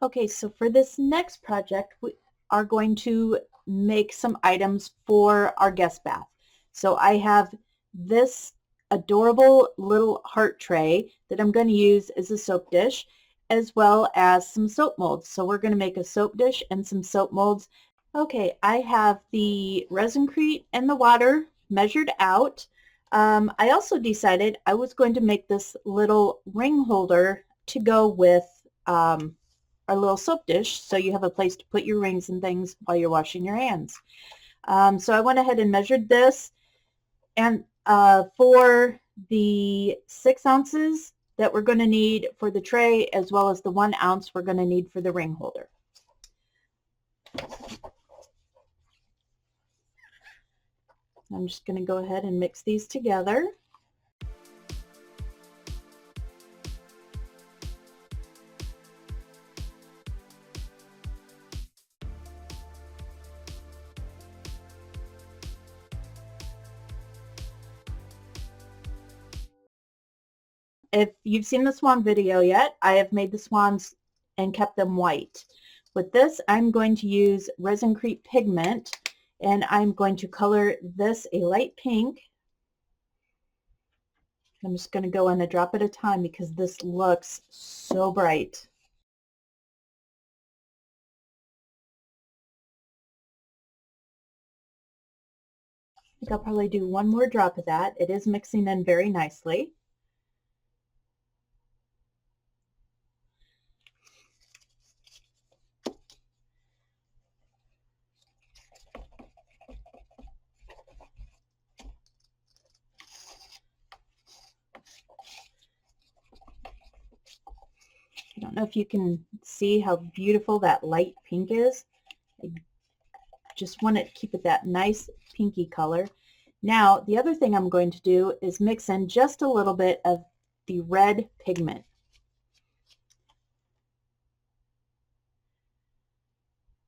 Okay, so for this next project, we are going to make some items for our guest bath. So I have this adorable little heart tray that I'm going to use as a soap dish, as well as some soap molds. So we're going to make a soap dish and some soap molds. Okay, I have the resin-crete and the water measured out. I also decided I was going to make this little ring holder to go with our little soap dish, so you have a place to put your rings and things while you're washing your hands. So I went ahead and measured this, and for the 6 ounces that we're going to need for the tray, as well as the 1 ounce we're going to need for the ring holder. I'm just going to go ahead and mix these together. If you've seen the swan video yet, I have made the swans and kept them white. With this, I'm going to use resin-crete pigment, and I'm going to color this a light pink. I'm just going to go in a drop at a time because this looks so bright. I think I'll probably do one more drop of that. It is mixing in very nicely. I don't know if you can see how beautiful that light pink is. I just want to keep it that nice pinky color. Now, the other thing I'm going to do is mix in just a little bit of the red pigment.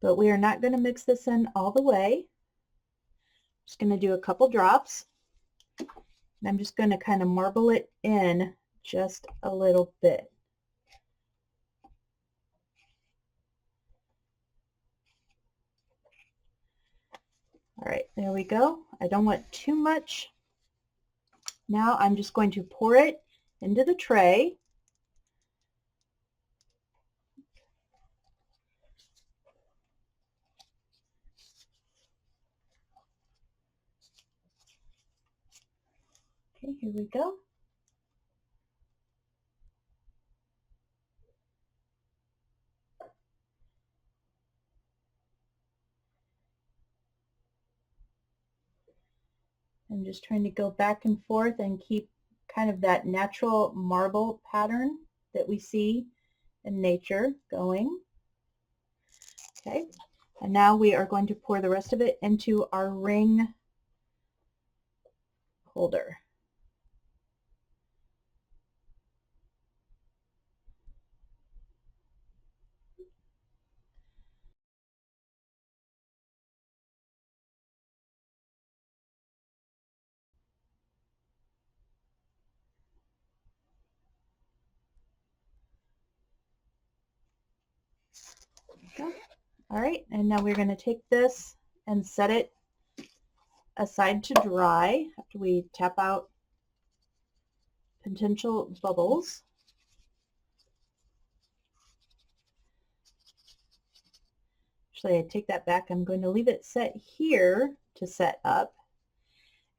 But we are not going to mix this in all the way. I'm just going to do a couple drops. And I'm just going to kind of marble it in just a little bit. All right, there we go. I don't want too much. Now I'm just going to pour it into the tray. Okay, here we go. I'm just trying to go back and forth and keep kind of that natural marble pattern that we see in nature going. Okay, and now we are going to pour the rest of it into our ring holder. Okay. All right, and now we're going to take this and set it aside to dry after we tap out potential bubbles. Actually, I take that back. I'm going to leave it set here to set up.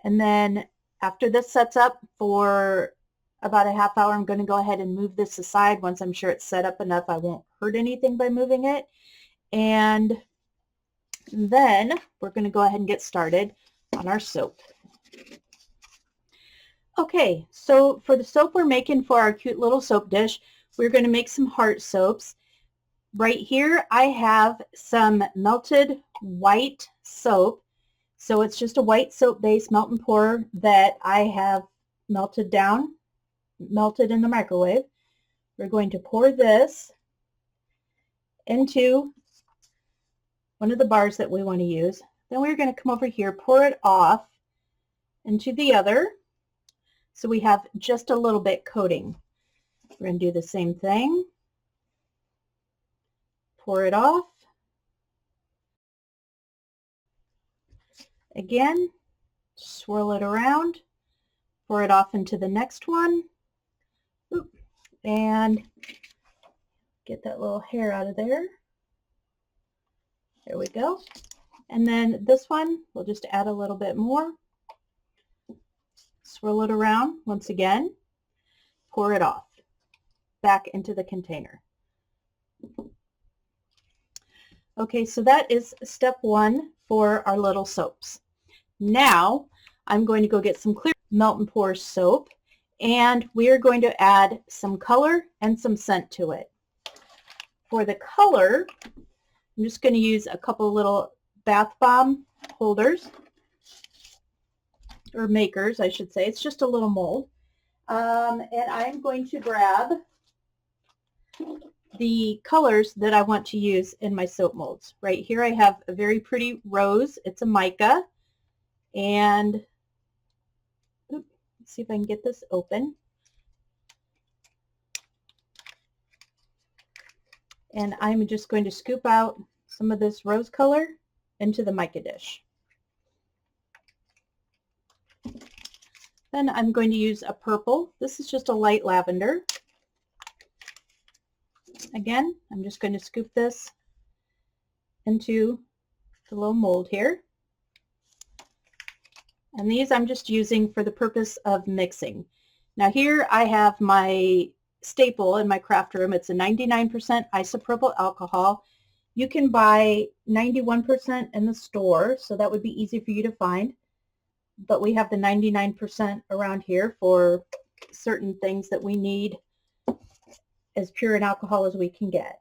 And then after this sets up for about a half hour, I'm going to go ahead and move this aside. Once I'm sure it's set up enough, I won't hurt anything by moving it. And then we're going to go ahead and get started on our soap. Okay, so for the soap we're making for our cute little soap dish, we're going to make some heart soaps. Right here I have some melted white soap. So it's just a white soap base melt and pour that I have melted down, melted in the microwave. We're going to pour this into one of the bars that we want to use. Then we're going to come over here, pour it off into the other. So we have just a little bit coating. We're going to do the same thing. pour it off. Again, swirl it around, pour it off into the next one. Oop, and get that little hair out of there. There we go. And then this one, we'll just add a little bit more. Swirl it around once again, pour it off back into the container. Okay, so that is step one for our little soaps. Now I'm going to go get some clear melt and pour soap, and we are going to add some color and some scent to it. For the color, I'm just going to use a couple little bath bomb holders, or makers, I should say. It's just a little mold. And I'm going to grab the colors that I want to use in my soap molds. Right here I have a very pretty rose. It's a mica. And let's see if I can get this open. And I'm just going to scoop out some of this rose color into the mica dish. Then I'm going to use a purple. This is just a light lavender. Again, I'm just going to scoop this into the little mold here. And these I'm just using for the purpose of mixing. Now here I have my staple in my craft room. It's a 99% isopropyl alcohol. You can buy 91% in the store, so that would be easy for you to find. But we have the 99% around here for certain things that we need as pure an alcohol as we can get.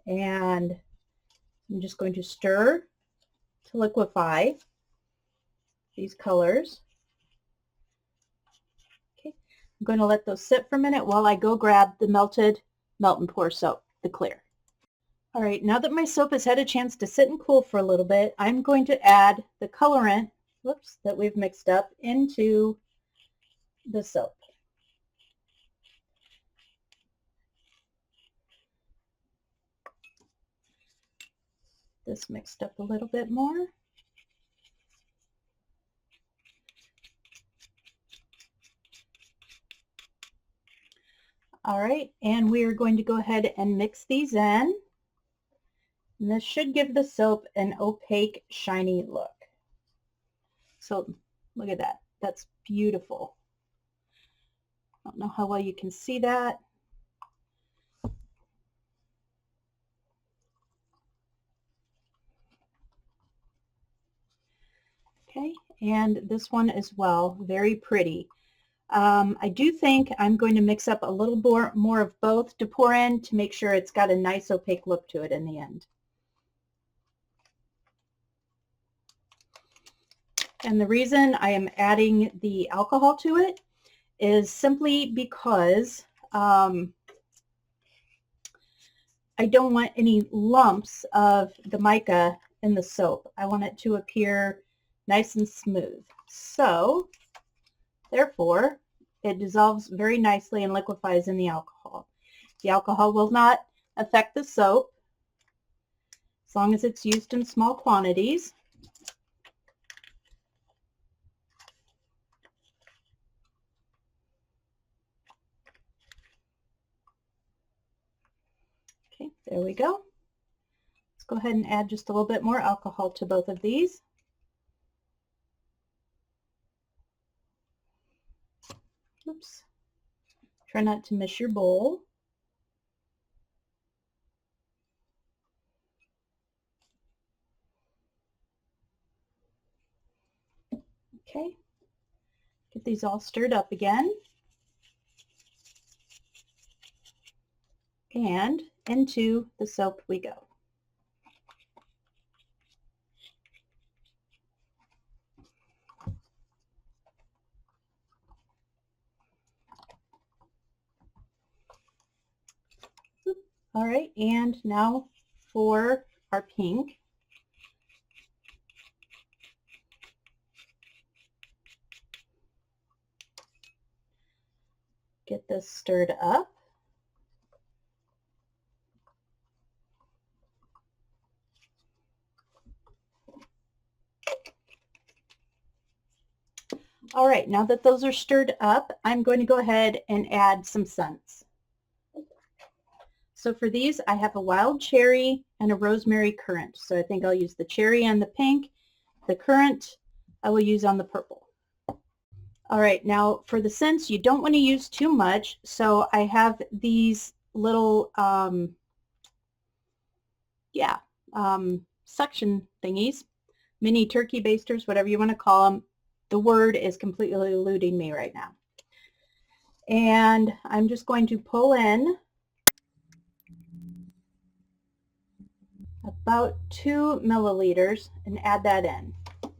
And I'm just going to stir to liquefy these colors. Okay, I'm going to let those sit for a minute while I go grab the melted melt and pour soap, the clear. All right, now that my soap has had a chance to sit and cool for a little bit, I'm going to add the colorant, that we've mixed up into the soap. This mixed up a little bit more. All right, and we are going to go ahead and mix these in. And this should give the soap an opaque, shiny look. So look at that. That's beautiful. I don't know how well you can see that. Okay, and this one as well, very pretty. I do think I'm going to mix up a little more of both to pour in to make sure it's got a nice opaque look to it in the end. And the reason I am adding the alcohol to it is simply because I don't want any lumps of the mica in the soap. I want it to appear nice and smooth. So, therefore, it dissolves very nicely and liquefies in the alcohol. The alcohol will not affect the soap as long as it's used in small quantities. Okay, there we go. Let's go ahead and add just a little bit more alcohol to both of these. Oops. Try not to miss your bowl. Okay. Get these all stirred up again. And into the soap we go. All right, and now for our pink. Get this stirred up. All right, now that those are stirred up, I'm going to go ahead and add some scents. So for these, I have a wild cherry and a rosemary currant. So I think I'll use the cherry and the pink. The currant I will use on the purple. All right, now for the scents, you don't want to use too much. So I have these little, suction thingies, mini turkey basters, whatever you want to call them. The word is completely eluding me right now. And I'm just going to pull in about 2 milliliters and add that in. I'm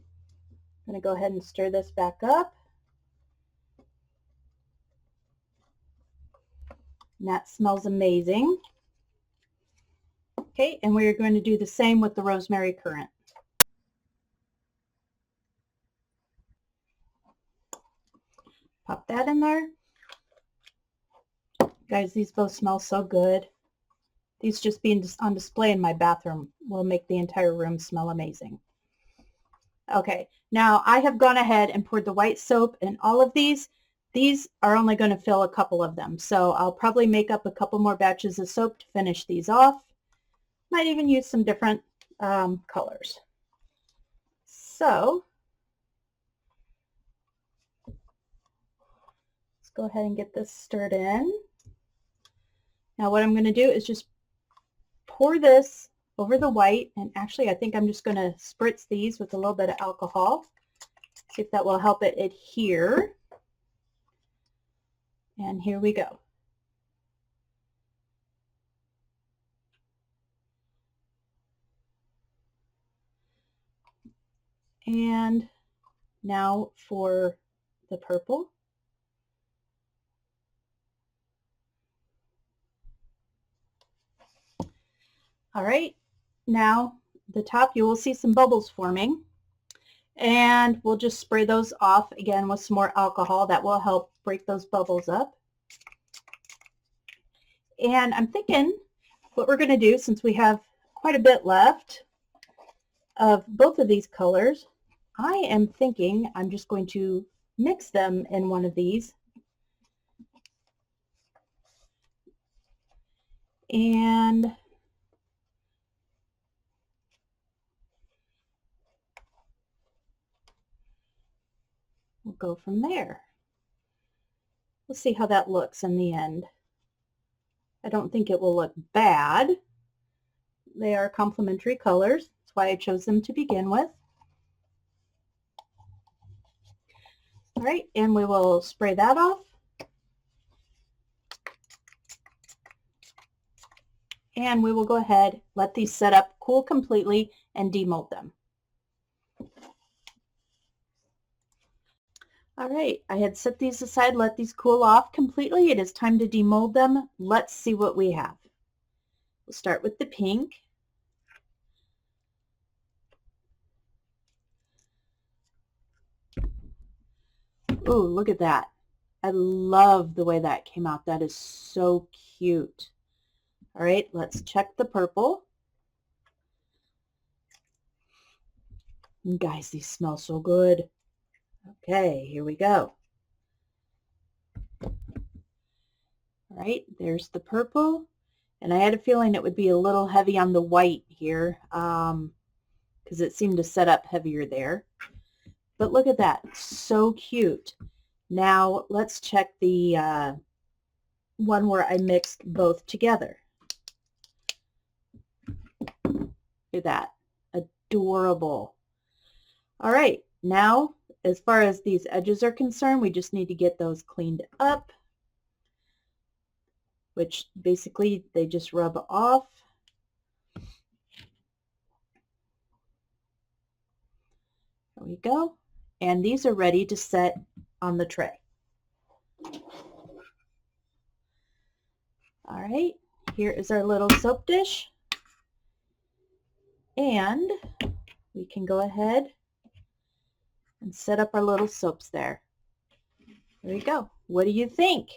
going to go ahead and stir this back up. And that smells amazing. Okay, and we're going to do the same with the rosemary currant. Pop that in there. Guys, these both smell so good. These just being on display in my bathroom will make the entire room smell amazing. Okay, now I have gone ahead and poured the white soap in all of these. These are only going to fill a couple of them, so I'll probably make up a couple more batches of soap to finish these off. Might even use some different colors. So let's go ahead and get this stirred in. Now what I'm going to do is just pour this over the white, and actually I think I'm just going to spritz these with a little bit of alcohol. See if that will help it adhere. And here we go. And now for the purple. All right, now the top, you will see some bubbles forming, and we'll just spray those off again with some more alcohol. That will help break those bubbles up. And I'm thinking what we're going to do, since we have quite a bit left of both of these colors, I am thinking I'm just going to mix them in one of these. And we'll go from there. We'll see how that looks in the end. I don't think it will look bad. They are complementary colors. That's why I chose them to begin with. All right, and we will spray that off. And we will go ahead, let these set up, cool completely, and demold them. All right, I had set these aside, let these cool off completely. It is time to demold them. Let's see what we have. We'll start with the pink. Ooh, look at that. I love the way that came out. That is so cute. All right, let's check the purple. And guys, these smell so good. Okay, here we go. All right, there's the purple. And I had a feeling it would be a little heavy on the white here because it seemed to set up heavier there. But look at that, so cute. Now let's check the one where I mixed both together. Look at that, adorable. All right, now as far as these edges are concerned, we just need to get those cleaned up, which basically they just rub off. There we go. And these are ready to set on the tray. All right, here is our little soap dish. And we can go ahead and set up our little soaps there. There we go. What do you think?